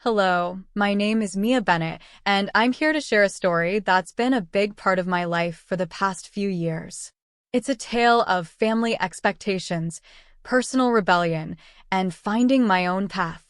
Hello, my name is Mia Bennett, and I'm here to share a story that's been a big part of my life for the past few years. It's a tale of family expectations, personal rebellion, and finding my own path.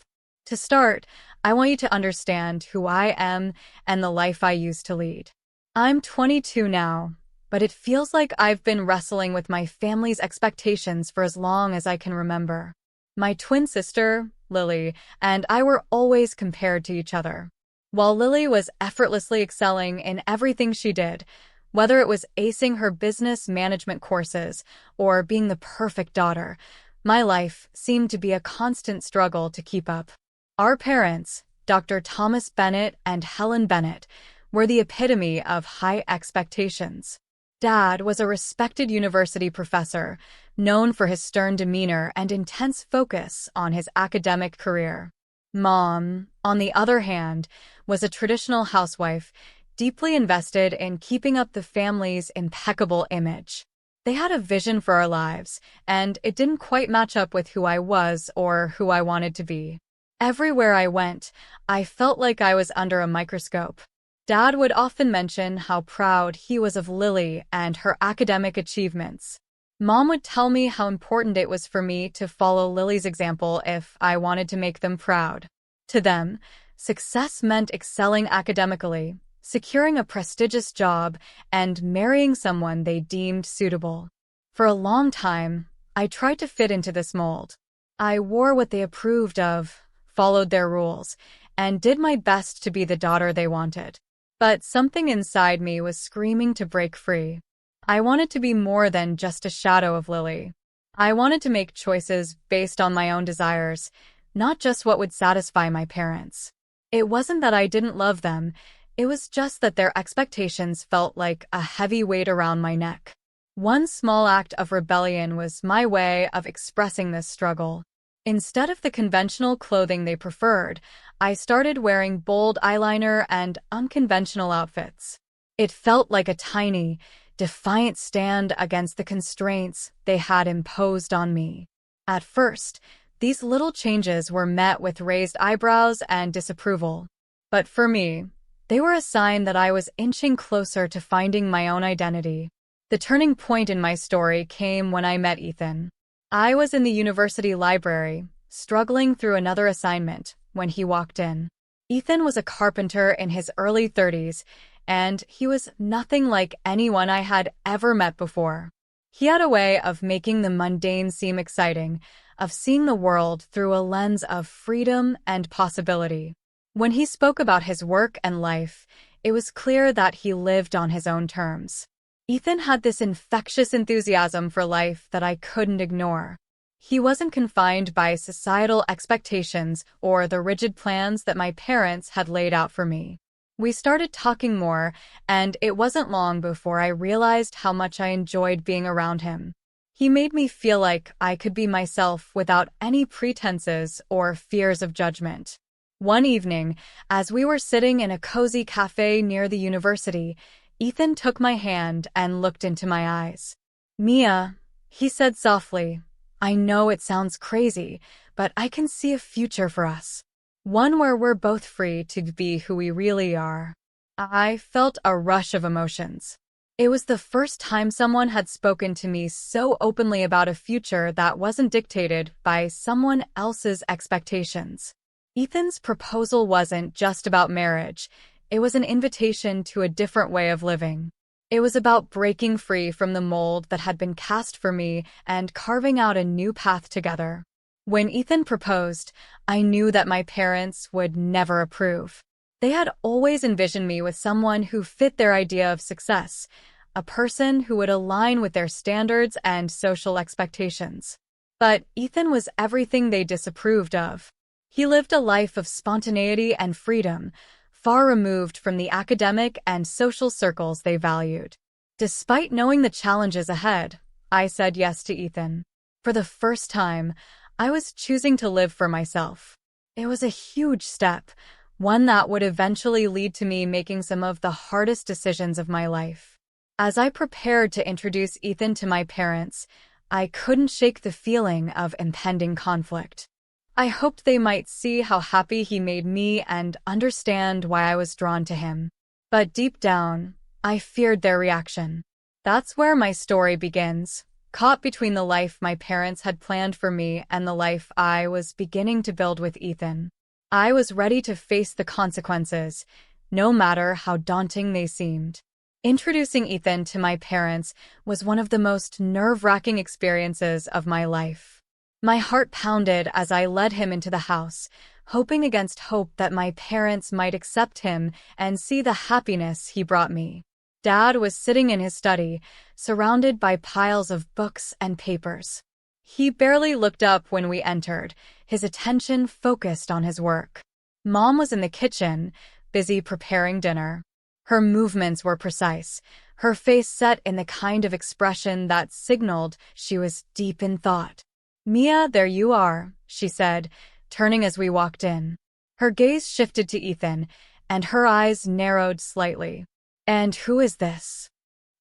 To start, I want you to understand who I am and the life I used to lead. I'm 22 now, but it feels like I've been wrestling with my family's expectations for as long as I can remember. My twin sister, Lily, and I were always compared to each other. While Lily was effortlessly excelling in everything she did, whether it was acing her business management courses or being the perfect daughter, my life seemed to be a constant struggle to keep up. Our parents, Dr. Thomas Bennett and Helen Bennett, were the epitome of high expectations. Dad was a respected university professor, known for his stern demeanor and intense focus on his academic career. Mom, on the other hand, was a traditional housewife, deeply invested in keeping up the family's impeccable image. They had a vision for our lives, and it didn't quite match up with who I was or who I wanted to be. Everywhere I went, I felt like I was under a microscope. Dad would often mention how proud he was of Lily and her academic achievements. Mom would tell me how important it was for me to follow Lily's example if I wanted to make them proud. To them, success meant excelling academically, securing a prestigious job, and marrying someone they deemed suitable. For a long time, I tried to fit into this mold. I wore what they approved of, followed their rules, and did my best to be the daughter they wanted. But something inside me was screaming to break free. I wanted to be more than just a shadow of Lily. I wanted to make choices based on my own desires, not just what would satisfy my parents. It wasn't that I didn't love them, it was just that their expectations felt like a heavy weight around my neck. One small act of rebellion was my way of expressing this struggle. Instead of the conventional clothing they preferred, I started wearing bold eyeliner and unconventional outfits. It felt like a tiny, defiant stand against the constraints they had imposed on me. At first, these little changes were met with raised eyebrows and disapproval. But for me, they were a sign that I was inching closer to finding my own identity. The turning point in my story came when I met Ethan. I was in the university library, struggling through another assignment, when he walked in. Ethan was a carpenter in his early 30s, and he was nothing like anyone I had ever met before. He had a way of making the mundane seem exciting, of seeing the world through a lens of freedom and possibility. When he spoke about his work and life, it was clear that he lived on his own terms. Ethan had this infectious enthusiasm for life that I couldn't ignore. He wasn't confined by societal expectations or the rigid plans that my parents had laid out for me. We started talking more, and it wasn't long before I realized how much I enjoyed being around him. He made me feel like I could be myself without any pretenses or fears of judgment. One evening, as we were sitting in a cozy cafe near the university, Ethan took my hand and looked into my eyes. "Mia," he said softly, "I know it sounds crazy, but I can see a future for us. One where we're both free to be who we really are." I felt a rush of emotions. It was the first time someone had spoken to me so openly about a future that wasn't dictated by someone else's expectations. Ethan's proposal wasn't just about marriage. It was an invitation to a different way of living. It was about breaking free from the mold that had been cast for me and carving out a new path together. When Ethan proposed, I knew that my parents would never approve. They had always envisioned me with someone who fit their idea of success, a person who would align with their standards and social expectations. But Ethan was everything they disapproved of. He lived a life of spontaneity and freedom, far removed from the academic and social circles they valued. Despite knowing the challenges ahead, I said yes to Ethan. For the first time, I was choosing to live for myself. It was a huge step, one that would eventually lead to me making some of the hardest decisions of my life. As I prepared to introduce Ethan to my parents, I couldn't shake the feeling of impending conflict. I hoped they might see how happy he made me and understand why I was drawn to him. But deep down, I feared their reaction. That's where my story begins, caught between the life my parents had planned for me and the life I was beginning to build with Ethan. I was ready to face the consequences, no matter how daunting they seemed. Introducing Ethan to my parents was one of the most nerve-wracking experiences of my life. My heart pounded as I led him into the house, hoping against hope that my parents might accept him and see the happiness he brought me. Dad was sitting in his study, surrounded by piles of books and papers. He barely looked up when we entered, his attention focused on his work. Mom was in the kitchen, busy preparing dinner. Her movements were precise, her face set in the kind of expression that signaled she was deep in thought. "Mia, there you are," she said, turning as we walked in. Her gaze shifted to Ethan, and her eyes narrowed slightly. "And who is this?"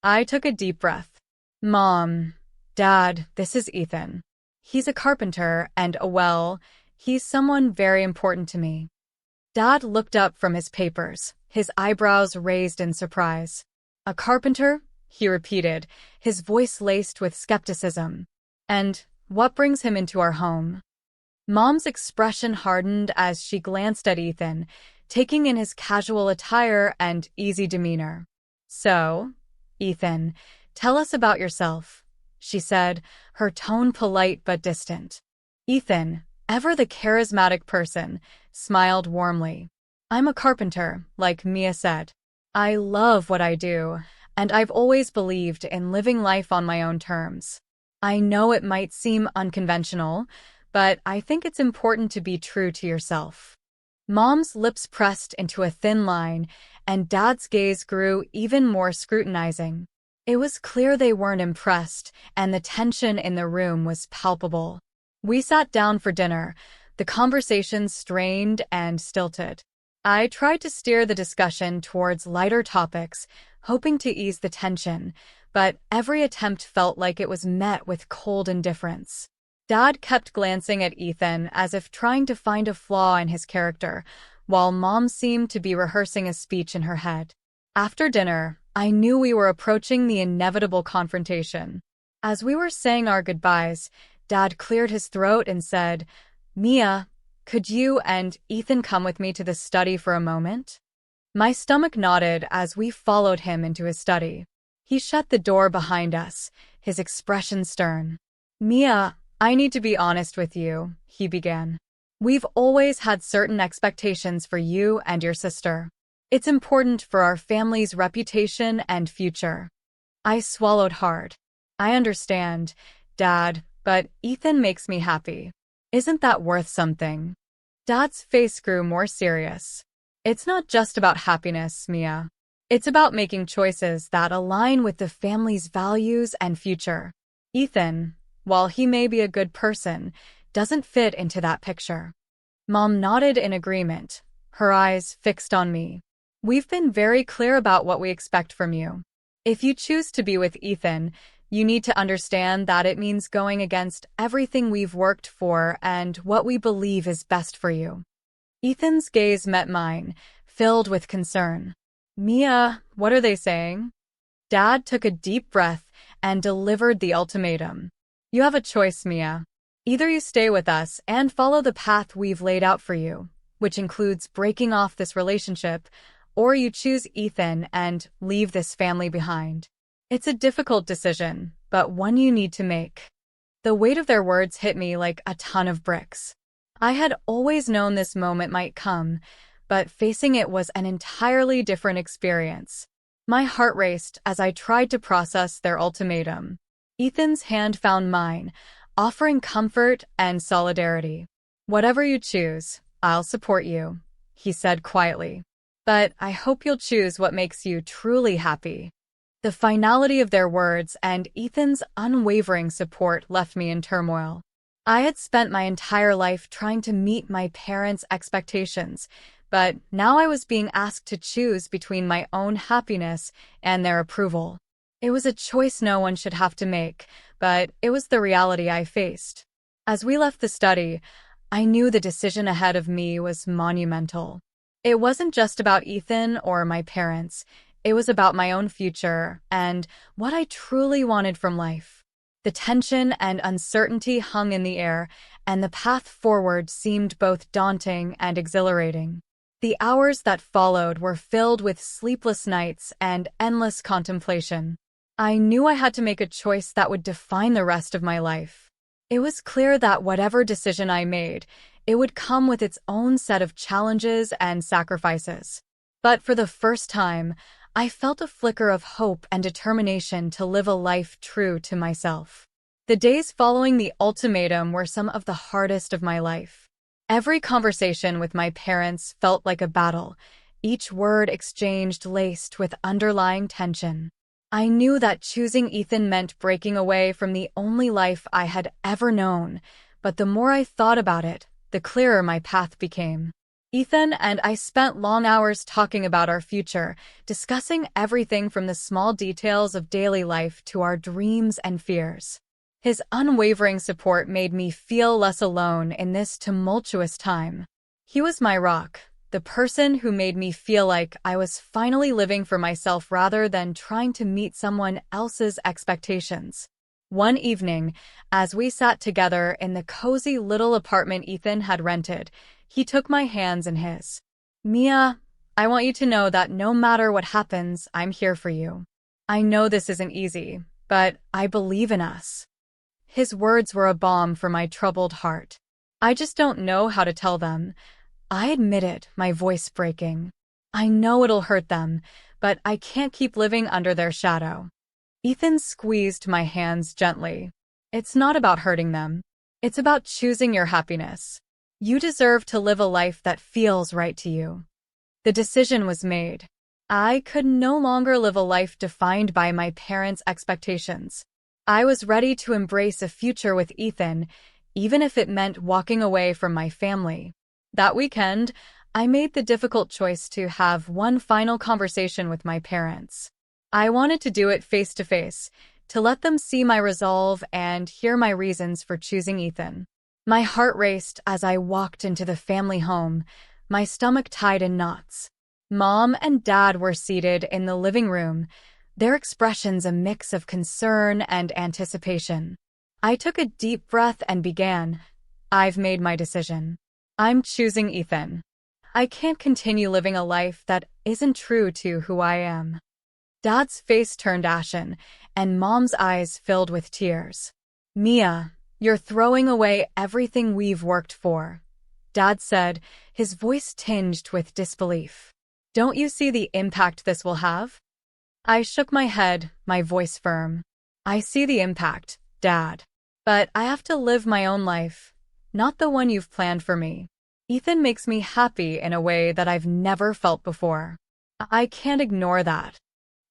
I took a deep breath. "Mom, Dad, this is Ethan. He's a carpenter and, he's someone very important to me." Dad looked up from his papers, his eyebrows raised in surprise. "A carpenter?" he repeated, his voice laced with skepticism. "And what brings him into our home?" Mom's expression hardened as she glanced at Ethan, taking in his casual attire and easy demeanor. "So, Ethan, tell us about yourself," she said, her tone polite but distant. Ethan, ever the charismatic person, smiled warmly. "I'm a carpenter, like Mia said. I love what I do, and I've always believed in living life on my own terms. I know it might seem unconventional, but I think it's important to be true to yourself." Mom's lips pressed into a thin line, and Dad's gaze grew even more scrutinizing. It was clear they weren't impressed, and the tension in the room was palpable. We sat down for dinner, the conversation strained and stilted. I tried to steer the discussion towards lighter topics, hoping to ease the tension, but every attempt felt like it was met with cold indifference. Dad kept glancing at Ethan as if trying to find a flaw in his character, while Mom seemed to be rehearsing a speech in her head. After dinner, I knew we were approaching the inevitable confrontation. As we were saying our goodbyes, Dad cleared his throat and said, "Mia, could you and Ethan come with me to the study for a moment?" My stomach nodded as we followed him into his study. He shut the door behind us, his expression stern. "Mia, I need to be honest with you," he began. "We've always had certain expectations for you and your sister. It's important for our family's reputation and future." I swallowed hard. "I understand, Dad, but Ethan makes me happy. Isn't that worth something?" Dad's face grew more serious. "It's not just about happiness, Mia. It's about making choices that align with the family's values and future. Ethan, while he may be a good person, doesn't fit into that picture." Mom nodded in agreement, her eyes fixed on me. "We've been very clear about what we expect from you. If you choose to be with Ethan, you need to understand that it means going against everything we've worked for and what we believe is best for you." Ethan's gaze met mine, filled with concern. "Mia, what are they saying?" Dad took a deep breath and delivered the ultimatum. "You have a choice, Mia. Either you stay with us and follow the path we've laid out for you, which includes breaking off this relationship, or you choose Ethan and leave this family behind. It's a difficult decision, but one you need to make." The weight of their words hit me like a ton of bricks. I had always known this moment might come, but facing it was an entirely different experience. My heart raced as I tried to process their ultimatum. Ethan's hand found mine, offering comfort and solidarity. "Whatever you choose, I'll support you," he said quietly. "But I hope you'll choose what makes you truly happy." The finality of their words and Ethan's unwavering support left me in turmoil. I had spent my entire life trying to meet my parents' expectations, but now I was being asked to choose between my own happiness and their approval. It was a choice no one should have to make, but it was the reality I faced. As we left the study, I knew the decision ahead of me was monumental. It wasn't just about Ethan or my parents. It was about my own future and what I truly wanted from life. The tension and uncertainty hung in the air, and the path forward seemed both daunting and exhilarating. The hours that followed were filled with sleepless nights and endless contemplation. I knew I had to make a choice that would define the rest of my life. It was clear that whatever decision I made, it would come with its own set of challenges and sacrifices. But for the first time, I felt a flicker of hope and determination to live a life true to myself. The days following the ultimatum were some of the hardest of my life. Every conversation with my parents felt like a battle, each word exchanged laced with underlying tension. I knew that choosing Ethan meant breaking away from the only life I had ever known, but the more I thought about it, the clearer my path became. Ethan and I spent long hours talking about our future, discussing everything from the small details of daily life to our dreams and fears. His unwavering support made me feel less alone in this tumultuous time. He was my rock, the person who made me feel like I was finally living for myself rather than trying to meet someone else's expectations. One evening, as we sat together in the cozy little apartment Ethan had rented, he took my hands in his. "Mia, I want you to know that no matter what happens, I'm here for you. I know this isn't easy, but I believe in us." His words were a balm for my troubled heart. "I just don't know how to tell them," I admitted, my voice breaking. "I know it'll hurt them, but I can't keep living under their shadow." Ethan squeezed my hands gently. "It's not about hurting them. It's about choosing your happiness. You deserve to live a life that feels right to you." The decision was made. I could no longer live a life defined by my parents' expectations. I was ready to embrace a future with Ethan, even if it meant walking away from my family. That weekend, I made the difficult choice to have one final conversation with my parents. I wanted to do it face to face, to let them see my resolve and hear my reasons for choosing Ethan. My heart raced as I walked into the family home, my stomach tied in knots. Mom and Dad were seated in the living room, their expressions a mix of concern and anticipation. I took a deep breath and began. "I've made my decision. I'm choosing Ethan. I can't continue living a life that isn't true to who I am." Dad's face turned ashen, and Mom's eyes filled with tears. "Mia, you're throwing away everything we've worked for," Dad said, his voice tinged with disbelief. "Don't you see the impact this will have?" I shook my head, my voice firm. "I see the impact, Dad. But I have to live my own life, not the one you've planned for me. Ethan makes me happy in a way that I've never felt before. I can't ignore that."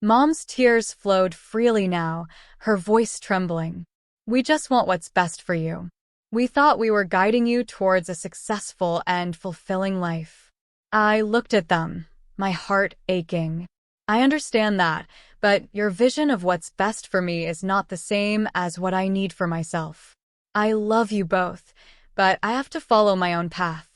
Mom's tears flowed freely now, her voice trembling. "We just want what's best for you. We thought we were guiding you towards a successful and fulfilling life." I looked at them, my heart aching. "I understand that, but your vision of what's best for me is not the same as what I need for myself. I love you both, but I have to follow my own path."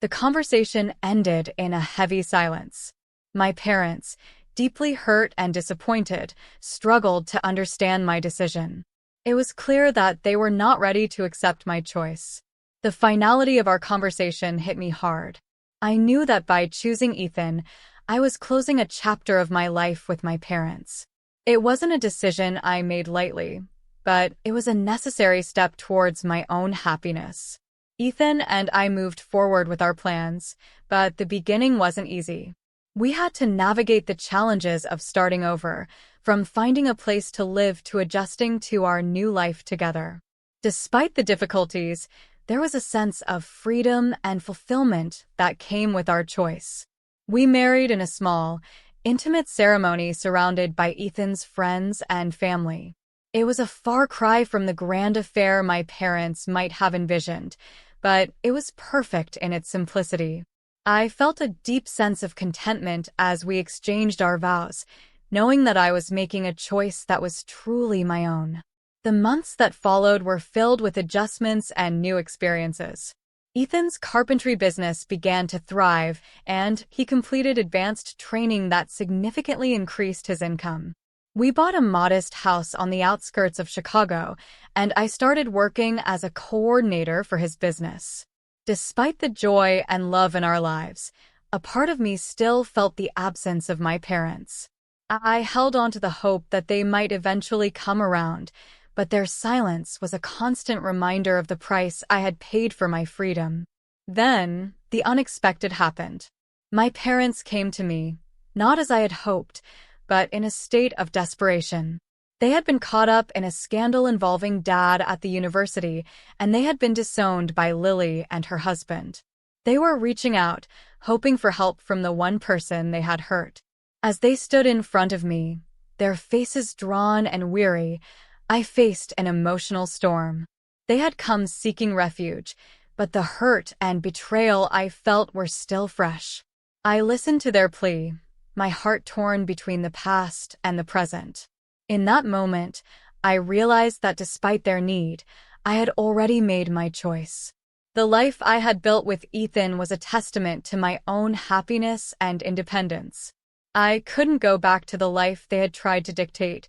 The conversation ended in a heavy silence. My parents, deeply hurt and disappointed, struggled to understand my decision. It was clear that they were not ready to accept my choice. The finality of our conversation hit me hard. I knew that by choosing Ethan, I was closing a chapter of my life with my parents. It wasn't a decision I made lightly, but it was a necessary step towards my own happiness. Ethan and I moved forward with our plans, but the beginning wasn't easy. We had to navigate the challenges of starting over, from finding a place to live to adjusting to our new life together. Despite the difficulties, there was a sense of freedom and fulfillment that came with our choice. We married in a small, intimate ceremony surrounded by Ethan's friends and family. It was a far cry from the grand affair my parents might have envisioned, but it was perfect in its simplicity. I felt a deep sense of contentment as we exchanged our vows, knowing that I was making a choice that was truly my own. The months that followed were filled with adjustments and new experiences. Ethan's carpentry business began to thrive, and he completed advanced training that significantly increased his income. We bought a modest house on the outskirts of Chicago, and I started working as a coordinator for his business. Despite the joy and love in our lives, a part of me still felt the absence of my parents. I held on to the hope that they might eventually come around, but their silence was a constant reminder of the price I had paid for my freedom. Then, the unexpected happened. My parents came to me, not as I had hoped, but in a state of desperation. They had been caught up in a scandal involving Dad at the university, and they had been disowned by Lily and her husband. They were reaching out, hoping for help from the one person they had hurt. As they stood in front of me, their faces drawn and weary, I faced an emotional storm. They had come seeking refuge, but the hurt and betrayal I felt were still fresh. I listened to their plea, my heart torn between the past and the present. In that moment, I realized that despite their need, I had already made my choice. The life I had built with Ethan was a testament to my own happiness and independence. I couldn't go back to the life they had tried to dictate,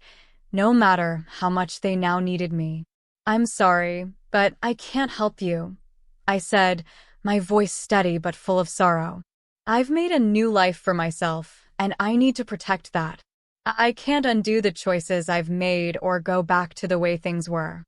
no matter how much they now needed me. "I'm sorry, but I can't help you," I said, my voice steady but full of sorrow. "I've made a new life for myself, and I need to protect that. I can't undo the choices I've made or go back to the way things were."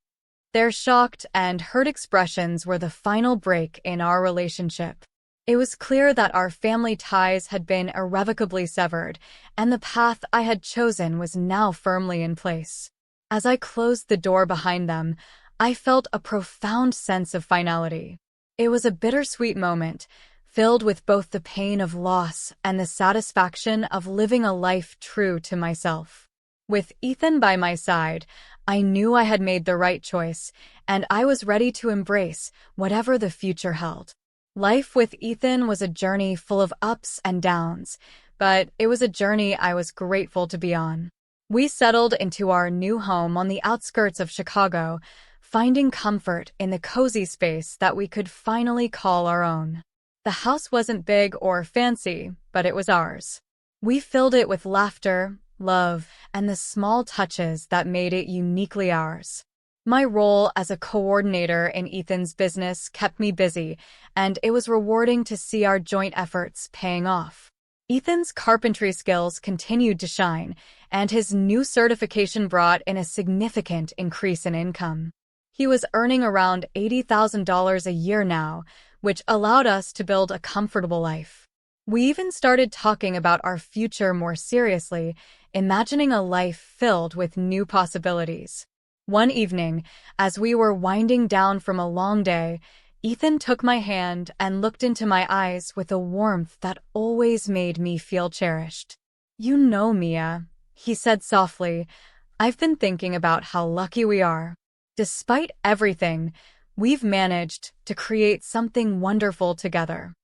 Their shocked and hurt expressions were the final break in our relationship. It was clear that our family ties had been irrevocably severed, and the path I had chosen was now firmly in place. As I closed the door behind them, I felt a profound sense of finality. It was a bittersweet moment, filled with both the pain of loss and the satisfaction of living a life true to myself. With Ethan by my side, I knew I had made the right choice, and I was ready to embrace whatever the future held. Life with Ethan was a journey full of ups and downs, but it was a journey I was grateful to be on. We settled into our new home on the outskirts of Chicago, finding comfort in the cozy space that we could finally call our own. The house wasn't big or fancy, but it was ours. We filled it with laughter, love, and the small touches that made it uniquely ours. My role as a coordinator in Ethan's business kept me busy, and it was rewarding to see our joint efforts paying off. Ethan's carpentry skills continued to shine, and his new certification brought in a significant increase in income. He was earning around $80,000 a year now, which allowed us to build a comfortable life. We even started talking about our future more seriously, imagining a life filled with new possibilities. One evening, as we were winding down from a long day, Ethan took my hand and looked into my eyes with a warmth that always made me feel cherished. "You know, Mia," he said softly, "I've been thinking about how lucky we are. Despite everything, we've managed to create something wonderful together."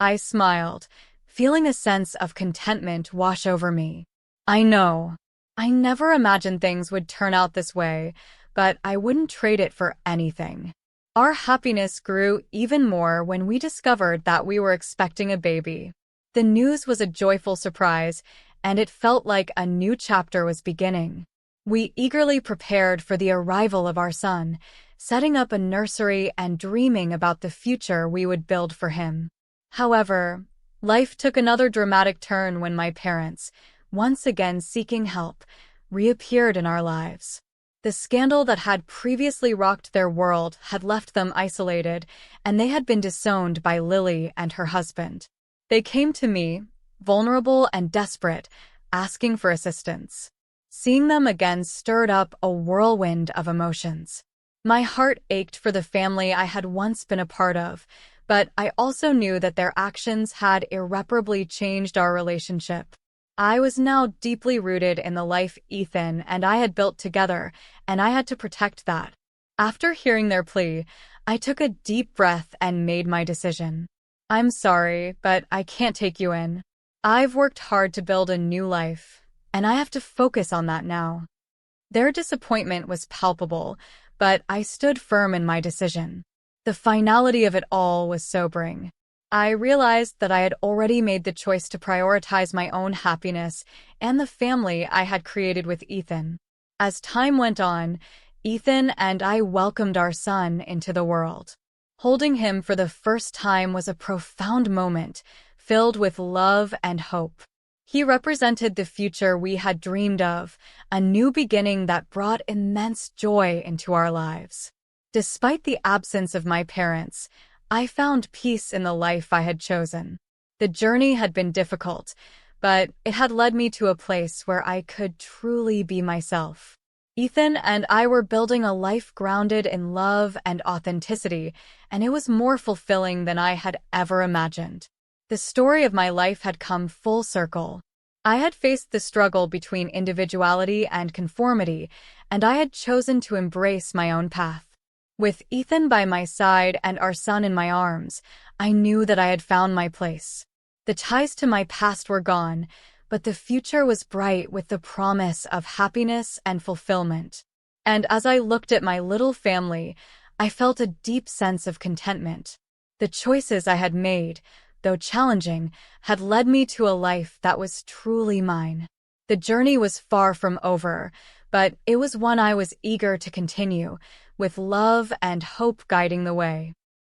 I smiled, feeling a sense of contentment wash over me. I know. I never imagined things would turn out this way, but I wouldn't trade it for anything. Our happiness grew even more when we discovered that we were expecting a baby. The news was a joyful surprise, and it felt like a new chapter was beginning. We eagerly prepared for the arrival of our son, setting up a nursery and dreaming about the future we would build for him. However, life took another dramatic turn when my parents, once again seeking help, reappeared in our lives. The scandal that had previously rocked their world had left them isolated, and they had been disowned by Lily and her husband. They came to me, vulnerable and desperate, asking for assistance. Seeing them again stirred up a whirlwind of emotions. My heart ached for the family I had once been a part of, but I also knew that their actions had irreparably changed our relationship. I was now deeply rooted in the life Ethan and I had built together, and I had to protect that. After hearing their plea, I took a deep breath and made my decision. "I'm sorry, but I can't take you in. I've worked hard to build a new life, and I have to focus on that now." Their disappointment was palpable, but I stood firm in my decision. The finality of it all was sobering. I realized that I had already made the choice to prioritize my own happiness and the family I had created with Ethan. As time went on, Ethan and I welcomed our son into the world. Holding him for the first time was a profound moment, filled with love and hope. He represented the future we had dreamed of, a new beginning that brought immense joy into our lives. Despite the absence of my parents, I found peace in the life I had chosen. The journey had been difficult, but it had led me to a place where I could truly be myself. Ethan and I were building a life grounded in love and authenticity, and it was more fulfilling than I had ever imagined. The story of my life had come full circle. I had faced the struggle between individuality and conformity, and I had chosen to embrace my own path. With Ethan by my side and our son in my arms, I knew that I had found my place. The ties to my past were gone, but the future was bright with the promise of happiness and fulfillment. And as I looked at my little family, I felt a deep sense of contentment. The choices I had made, though challenging, had led me to a life that was truly mine. The journey was far from over, but it was one I was eager to continue, with love and hope guiding the way.